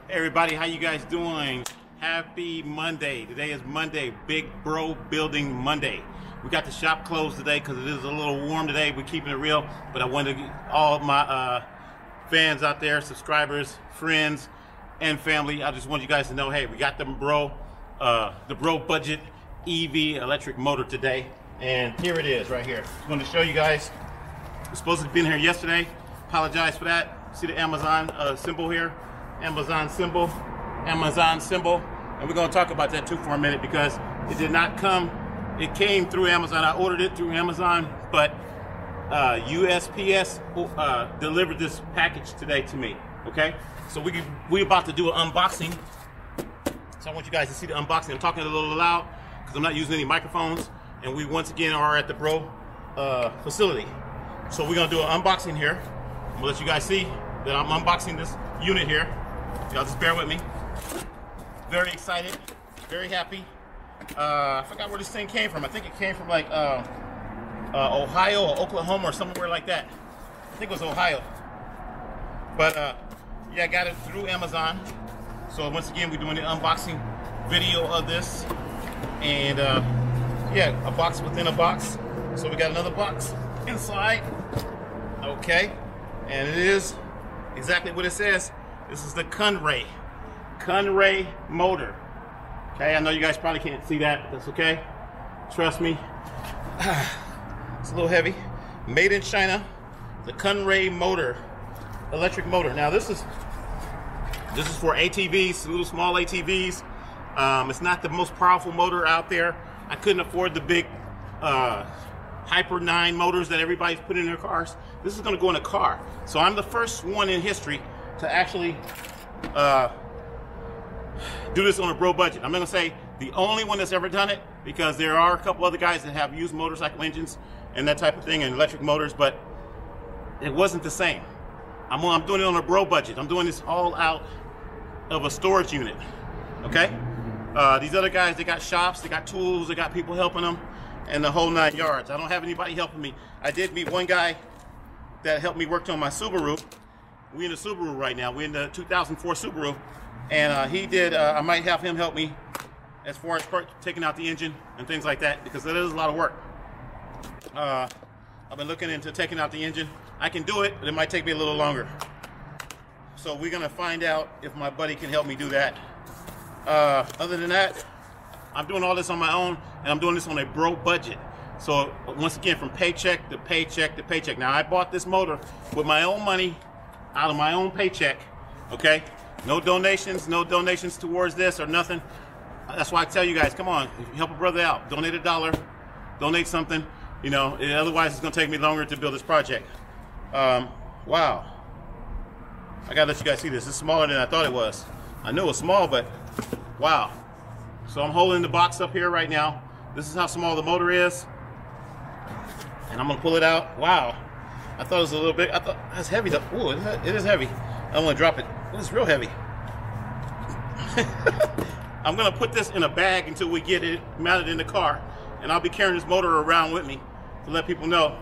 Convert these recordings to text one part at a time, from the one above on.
Hey everybody, how you guys doing? Happy Monday. Today is Monday, Big Bro Building Monday. We got the shop closed today because it is a little warm today. We're keeping it real, but I wanted to get all my fans out there, subscribers, friends, and family. I just want you guys to know, hey, we got the Bro Budget EV electric motor today, and here it is right here. I'm going to show you guys. It was supposed to be in here yesterday. Apologize for that. See the Amazon symbol here? Amazon symbol, and we're going to talk about that too for a minute because it did not come. It came through Amazon. I ordered it through Amazon, but USPS delivered this package today to me. Okay, so we're about to do an unboxing. So I want you guys to see the unboxing. I'm talking a little loud because I'm not using any microphones, and we once again are at the Bro facility. So we're going to do an unboxing here. I'm going to let you guys see that I'm unboxing this unit here. Y'all just bear with me. Very excited, very happy. I forgot where this thing came from. I think it came from like Ohio or Oklahoma or somewhere like that. I think it was Ohio. But yeah, I got it through Amazon. So once again, we're doing the unboxing video of this. And yeah, a box within a box. So we got another box inside. Okay, and it is exactly what it says. This is the Kunray motor. Okay, I know you guys probably can't see that, but that's okay. Trust me. It's a little heavy. Made in China. The Kunray motor, electric motor. Now this is for ATVs, little small ATVs. It's not the most powerful motor out there. I couldn't afford the big Hyper 9 motors that everybody's putting in their cars. This is going to go in a car. So I'm the first one in history to actually do this on a Bro budget. I'm going to say the only one that's ever done it, because there are a couple other guys that have used motorcycle engines and that type of thing and electric motors, but it wasn't the same. I'm doing it on a Bro budget. I'm doing this all out of a storage unit. Okay? These other guys, they got shops, they got tools, they got people helping them, and the whole 9 yards. I don't have anybody helping me. I did meet one guy that helped me work on my Subaru. We're in the Subaru right now. We're in the 2004 Subaru. And he did, I might have him help me as far as taking out the engine and things like that, because it is a lot of work. I've been looking into taking out the engine. I can do it, but it might take me a little longer. So we're gonna find out if my buddy can help me do that. Other than that, I'm doing all this on my own, and I'm doing this on a Bro budget. So once again, from paycheck to paycheck to paycheck. Now I bought this motor with my own money, out of my own paycheck, okay? No donations towards this or nothing. That's why I tell you guys, come on, help a brother out. Donate $1, donate something, you know, otherwise it's gonna take me longer to build this project. Wow. I gotta let you guys see this. It's smaller than I thought it was. I knew it was small, but wow. So I'm holding the box up here right now. This is how small the motor is. And I'm gonna pull it out. Wow. I thought it was a little bit, I thought that's heavy though. Ooh, it is heavy. I don't want to drop it. It's real heavy. I'm gonna put this in a bag until we get it mounted in the car, and I'll be carrying this motor around with me to let people know,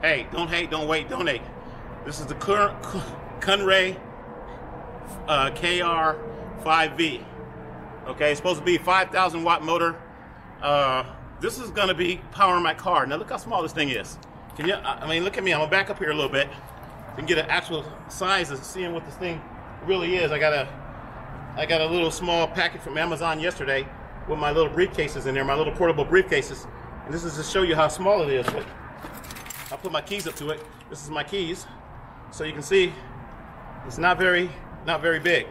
hey, don't hate, don't wait, donate. This is the Kunray KR5V. Okay, it's supposed to be a 5,000 watt motor. This is gonna be powering my car. Now look how small this thing is. Can you, I mean, look at me, I'm gonna back up here a little bit. You can get an actual size of seeing what this thing really is. I got a little small packet from Amazon yesterday with my little briefcases in there, my little portable briefcases. And this is to show you how small it is. But I'll put my keys up to it. This is my keys. So you can see it's not very big.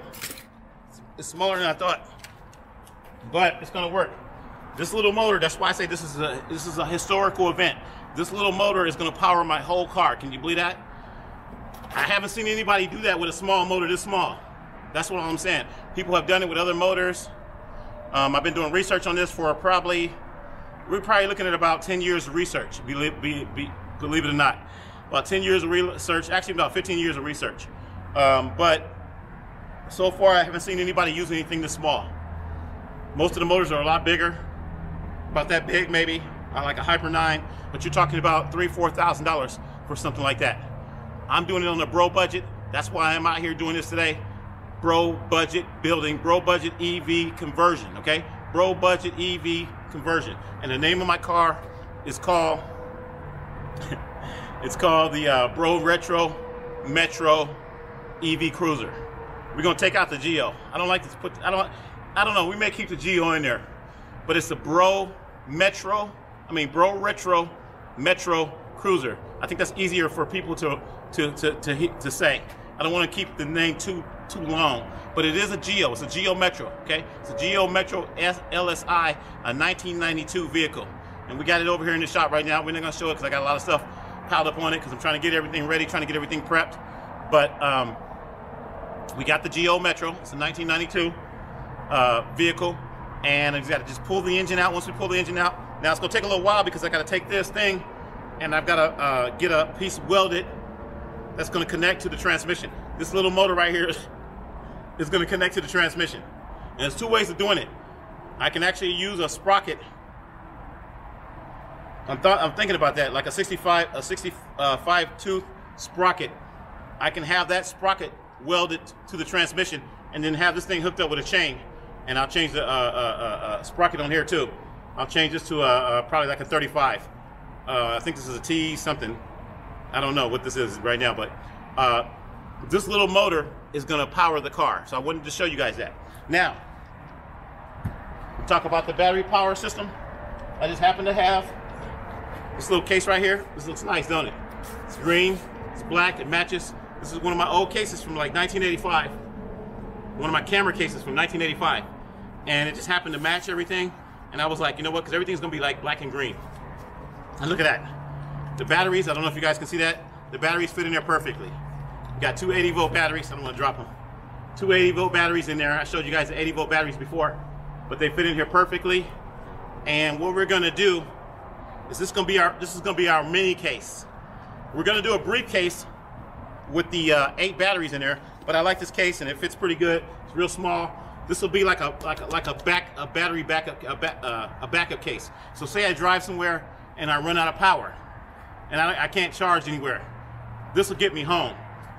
It's smaller than I thought. But it's gonna work. This little motor, that's why I say this is a historical event. This little motor is gonna power my whole car. Can you believe that? I haven't seen anybody do that with a small motor this small. That's what I'm saying. People have done it with other motors. I've been doing research on this for we're probably looking at about 10 years of research, believe it or not. About 10 years of research, actually about 15 years of research. But so far I haven't seen anybody use anything this small. Most of the motors are a lot bigger, about that big maybe, like a Hyper 9, but you're talking about $3,000, $4,000 for something like that. I'm doing it on a Bro budget. That's why I'm out here doing this today. Bro Budget building, Bro Budget EV conversion, okay? Bro Budget EV conversion. And the name of my car is called, it's called the Bro Retro Metro EV Cruiser. We're gonna take out the Geo. I don't like to put, I don't know, we may keep the Geo in there, but it's the Bro Retro Metro Cruiser. I think that's easier for people to say. I don't want to keep the name too long, but it is a Geo. It's a Geo Metro, okay? It's a Geo Metro LSI, a 1992 vehicle. And we got it over here in the shop right now. We're not gonna show it because I got a lot of stuff piled up on it because I'm trying to get everything ready, trying to get everything prepped. But we got the Geo Metro. It's a 1992 vehicle. And I got to just pull the engine out. Once we pull the engine out, now it's gonna take a little while because I got to take this thing and I've got to get a piece welded that's going to connect to the transmission. This little motor right here is going to connect to the transmission. And there's two ways of doing it. I can actually use a sprocket. I'm thinking about that, like a 65 tooth sprocket. I can have that sprocket welded to the transmission and then have this thing hooked up with a chain. And I'll change the sprocket on here too. I'll change this to probably like a 35. I think this is a T something. I don't know what this is right now, but this little motor is gonna power the car. So I wanted to show you guys that. Now, we'll talk about the battery power system. I just happen to have this little case right here. This looks nice, don't it? It's green, it's black, it matches. This is one of my old cases from like 1985. One of my camera cases from 1985. And it just happened to match everything. And I was like, you know what, because everything's gonna be like black and green. And look at that. The batteries, I don't know if you guys can see that. The batteries fit in there perfectly. We got two 80-volt batteries. I don't want to drop them. Two 80-volt batteries in there. I showed you guys the 80-volt batteries before, but they fit in here perfectly. And what we're gonna do is this is gonna be our mini case. We're gonna do a briefcase with the 8 batteries in there, but I like this case and it fits pretty good. It's real small. This will be like a battery backup, a backup case. So say I drive somewhere and I run out of power and I can't charge anywhere. This will get me home.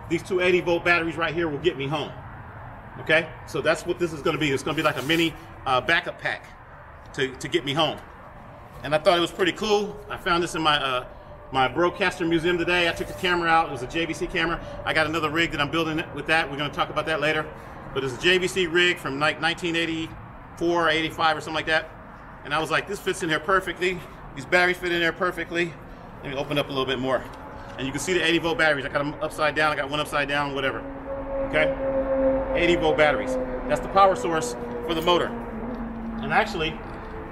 These two 80-volt batteries right here will get me home. Okay, so that's what this is going to be. It's going to be like a mini backup pack to get me home. And I thought it was pretty cool. I found this in my my Broadcaster Museum today. I took the camera out. It was a JVC camera. I got another rig that I'm building with that. We're going to talk about that later. But it's a JVC rig from like 1984 or 85 or something like that. And I was like, this fits in here perfectly. These batteries fit in there perfectly. Let me open up a little bit more. And you can see the 80-volt batteries. I got them upside down. I got one upside down, whatever. Okay? 80-volt batteries. That's the power source for the motor. And actually,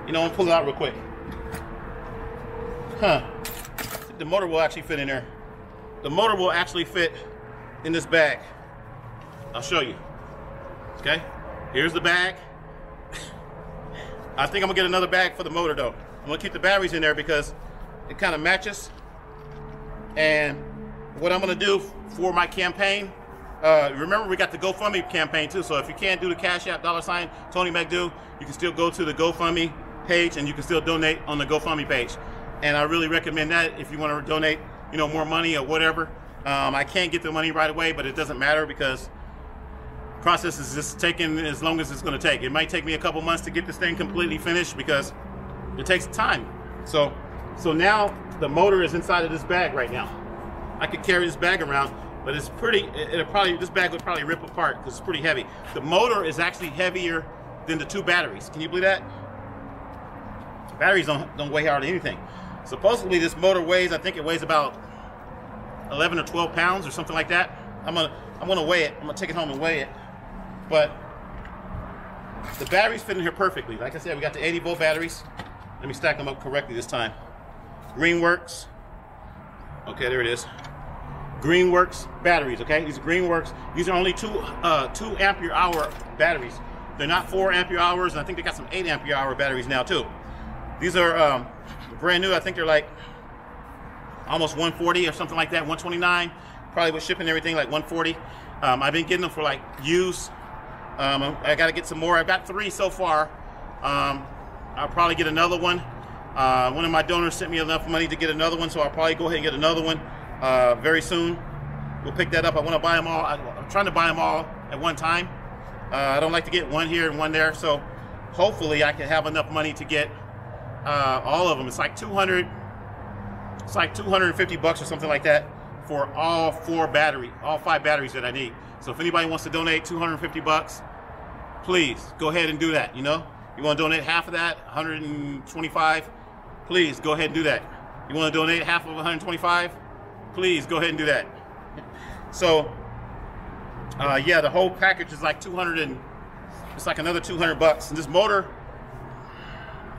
you know, I'm gonna pull it out real quick. The motor will actually fit in there. The motor will actually fit in this bag. I'll show you. Okay? Here's the bag. I think I'm gonna get another bag for the motor though. I'm gonna keep the batteries in there because it kind of matches. And what I'm gonna do for my campaign, remember we got the GoFundMe campaign too, so if you can't do the Cash App $ Tony McDo, you can still go to the GoFundMe page and you can still donate on the GoFundMe page. And I really recommend that if you want to donate, you know, more money or whatever. I can't get the money right away, but it doesn't matter because the process is just taking as long as it's going to take. It might take me a couple months to get this thing completely finished because it takes time. So now the motor is inside of this bag right now. I could carry this bag around, but it's pretty, this bag would probably rip apart because it's pretty heavy. The motor is actually heavier than the two batteries. Can you believe that? Batteries don't weigh hardly anything. Supposedly this motor weighs, I think it weighs about 11 or 12 pounds or something like that. I'm gonna weigh it. I'm gonna take it home and weigh it. But the batteries fit in here perfectly. Like I said, we got the 80-volt batteries. Let me stack them up correctly this time. Greenworks. Okay, there it is. Greenworks batteries, okay? These are Greenworks. These are only 2 ampere-hour batteries. They're not 4 ampere hours, and I think they got some 8 ampere hour batteries now too. These are brand new. I think they're like almost 140 or something like that, 129. Probably with shipping and everything, like 140. I've been getting them for like use. I got to get some more. I've got 3 so far. I'll probably get another one. One of my donors sent me enough money to get another one, so I'll probably go ahead and get another one very soon. We'll pick that up. I want to buy them all. I'm trying to buy them all at one time I don't like to get one here and one there, so hopefully I can have enough money to get all of them. It's like 250 bucks or something like that for all 5 batteries that I need. So if anybody wants to donate 250 bucks, please go ahead and do that. You know, you want to donate half of that, 125, please go ahead and do that. You want to donate half of 125, please go ahead and do that. So yeah, the whole package is like 200 and it's like another 200 bucks. And this motor,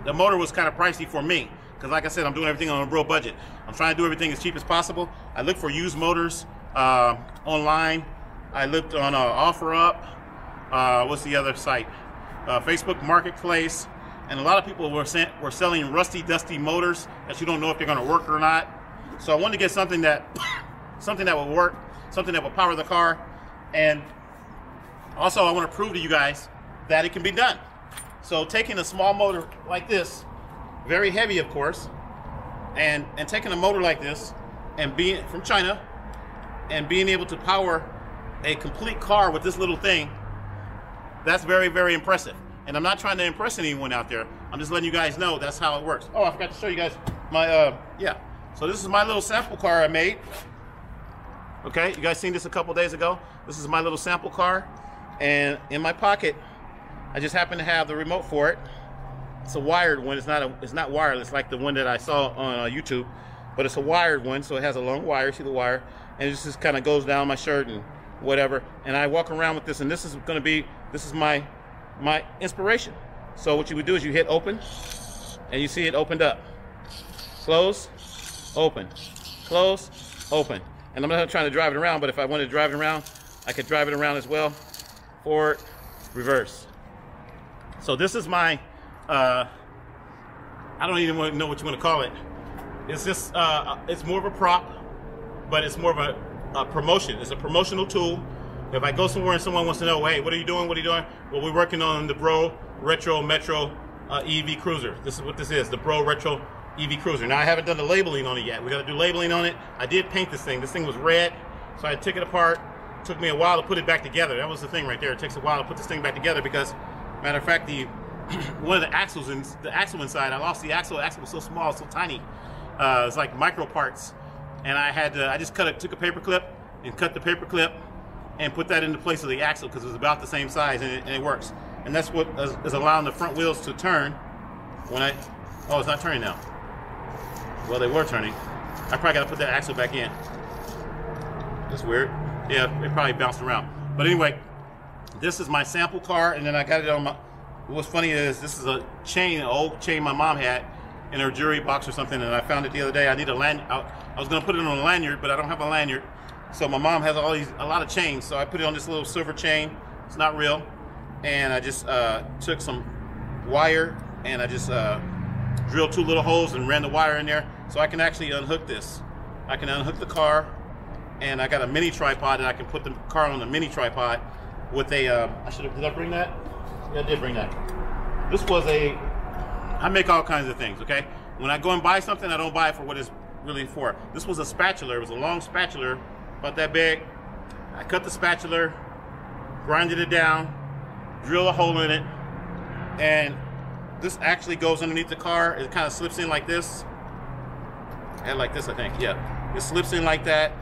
the motor was kind of pricey for me because, like I said, I'm doing everything on a bro budget. I'm trying to do everything as cheap as possible. I look for used motors online. I looked on OfferUp. What's the other site? Facebook Marketplace. And a lot of people were selling rusty, dusty motors that you don't know if they're going to work or not. So I wanted to get something that will work, something that will power the car. And also I want to prove to you guys that it can be done. So taking a small motor like this, very heavy of course, and taking a motor like this and being from China and being able to power a complete car with this little thing, that's very, very impressive. And I'm not trying to impress anyone out there. I'm just letting you guys know that's how it works. Oh, I forgot to show you guys my, yeah. So this is my little sample car I made. Okay, you guys seen this a couple days ago? This is my little sample car. And in my pocket, I just happen to have the remote for it. It's a wired one. It's not wireless like the one that I saw on YouTube, but it's a wired one. So it has a long wire. See the wire? And it just kind of goes down my shirt and whatever. And I walk around with this, and this is my inspiration. So what you would do is you hit open, and you see it opened up. Close, open, close, open. And I'm not trying to drive it around, but if I wanted to drive it around, I could drive it around as well. Forward, reverse. So this is my, I don't even know what you want to call it. It's just, it's more of a prop, but it's more of a promotion. It's a promotional tool. If I go somewhere and someone wants to know, hey, what are you doing? What are you doing? Well, we're working on the Bro Retro Metro EV Cruiser. This is what this is, the Bro Retro EV Cruiser. Now, I haven't done the labeling on it yet. We got to do labeling on it. I did paint this thing. This thing was red, so I took it apart. It took me a while to put it back together. That was the thing right there. It takes a while to put this thing back together because, matter of fact, one of the axles the axle inside, I lost the axle. The axle was so small, so tiny. It's like micro parts. And I just took a paper clip and cut the paper clip and put that into place of the axle because it was about the same size, and it works. And that's what is allowing the front wheels to turn when oh, it's not turning now. Well, they were turning. I probably got to put that axle back in. That's weird. Yeah, it probably bounced around. But anyway, this is my sample car, and then I got it on my, what's funny is this is a chain, an old chain my mom had in her jewelry box or something, and I found it the other day. I need a lanyard. I was going to put it on a lanyard, but I don't have a lanyard. So my mom has a lot of chains, so I put it on this little silver chain. It's not real. And I just took some wire, and I just drilled 2 little holes and ran the wire in there, so I can actually unhook this. I can unhook the car, and I got a mini tripod, and I can put the car on a mini tripod with a, did I bring that? Yeah, I did bring that. This was I make all kinds of things, okay? When I go and buy something, I don't buy it for what it's really for. This was a spatula. It was a long spatula, about that big. I cut the spatula, grinded it down, drill a hole in it, and this actually goes underneath the car. It kind of slips in like this, and like this, I think. Yeah, it slips in like that.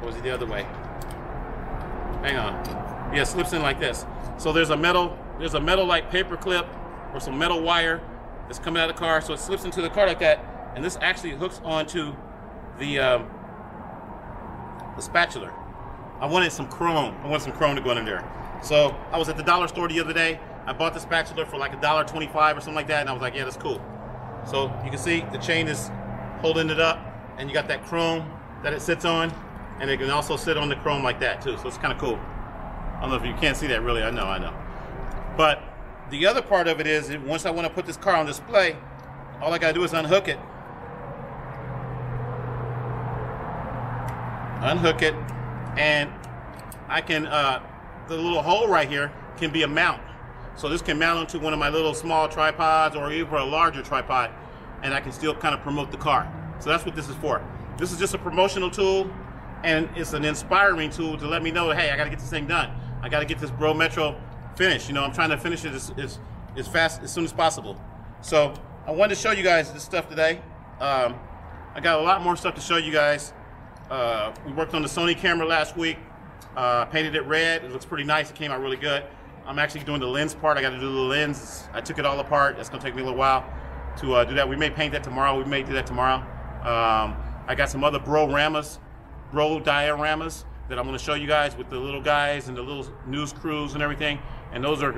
Or was it the other way? Hang on. Yeah, it slips in like this. So there's a metal like paper clip or some metal wire that's coming out of the car. So it slips into the car like that, and this actually hooks onto the spatula. I wanted some chrome. I wanted some chrome to go in there. So I was at the dollar store the other day. I bought the spatula for like $1.25 or something like that, and I was like, yeah, that's cool. So you can see the chain is holding it up, and you got that chrome that it sits on, and it can also sit on the chrome like that too. So it's kind of cool. I don't know if you can't see that really. I know. But the other part of it is, once I want to put this car on display, all I gotta do is unhook it. Unhook it, and I can, the little hole right here can be a mount. So this can mount onto one of my little small tripods or even a larger tripod, and I can still kind of promote the car. So that's what this is for. This is just a promotional tool, and it's an inspiring tool to let me know, hey, I gotta get this thing done. I got to get this Bro Metro finished. You know, I'm trying to finish it as fast, as soon as possible. So I wanted to show you guys this stuff today. I got a lot more stuff to show you guys. We worked on the Sony camera last week. Painted it red. It looks pretty nice. It came out really good. I'm actually doing the lens part. I got to do the lens. I took it all apart. That's going to take me a little while to do that. We may paint that tomorrow. We may do that tomorrow. I got some other Bro dioramas that I'm going to show you guys with the little guys and the little news crews and everything. And those are